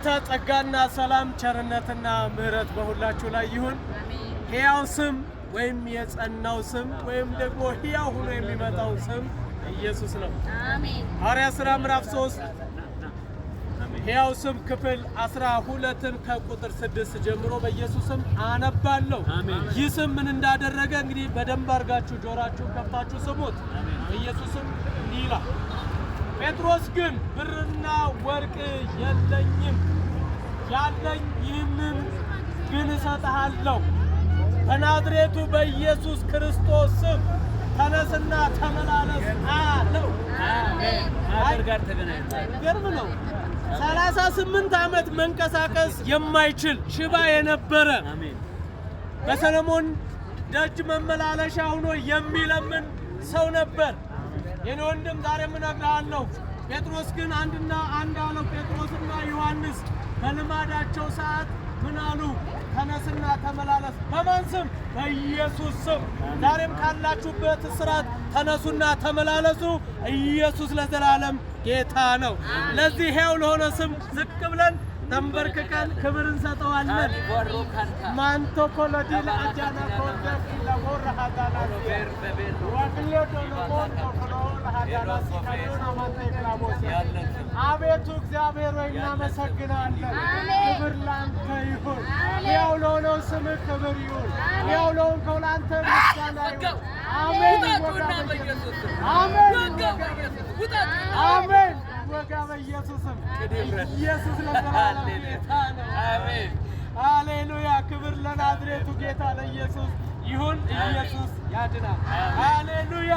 ጸጋና ሰላም ቸርነትና ምሕረት በሁላችሁ ላይ ይሁን። ሕያው ስም ወይም የጸናው ስም ወይም ደግሞ ሕያው ሆኖ የሚመጣው ስም ኢየሱስ ነው። አሜን። ሐዋርያት ሥራ ምዕራፍ 3 ሕያው ስም ክፍል 12 ከቁጥር 6 ጀምሮ በኢየሱስም አነባለሁ። ይህ ስም ምን እንዳደረገ እንግዲህ በደንብ አድርጋችሁ ጆሮአችሁን ከፍታችሁ ስሙት። በኢየሱስም እንዲህ ይላል። ጴጥሮስ ግን ብርና ወርቅ የለኝም፣ ያለኝ ይህንን ግን እሰጥሃለሁ። በናዝሬቱ በኢየሱስ ክርስቶስ ስም ተነስና ተመላለስ አለው። አሜን። አገር ጋር ተገናኝቷል። ገርም ነው። 38 ዓመት መንቀሳቀስ የማይችል ሽባ የነበረ በሰለሞን ደጅ መመላለሻ ሆኖ የሚለምን ሰው ነበር። የኔ ወንድም ዛሬ ምን እነግርሃለሁ። ጴጥሮስ ግን አንድ አለው። ጴጥሮስና ዮሐንስ በልማዳቸው ሰዓት ምን አሉ? ተነስና ተመላለስ። በማን ስም? በኢየሱስ ስም። ዛሬም ካላችሁበት እስራት ተነሱና ተመላለሱ። ኢየሱስ ለዘላለም ጌታ ነው። ለዚህ ሕያው ለሆነ ስም ዝቅ ብለን ተንበርክከን ክብር እንሰጠዋለን። ማንቶ ኮሎዲ ለአጃና ኮንደፍ ለወራ ሀዳና ወክሎ ዶሎሞን ወክሎ ለሀዳና ሲካዶና ማንቴክላሞስ አቤቱ እግዚአብሔር ሆይ እናመሰግናለን። ክብር ላንተ ይሁን። ሕያው ለሆነው ስም ክብር ይሁን። ሕያው ለሆንከው ላንተ ምስጋና ይሁን። አሜን። አሜን። አሜን። ወጋ በኢየሱስም ኢየሱስ ለዘላለም ጌታ ነው። አሜን። ሃሌሉያ። ክብር ለናዝሬቱ ጌታ ለኢየሱስ ይሁን። ኢየሱስ ያድናል። ሃሌሉያ።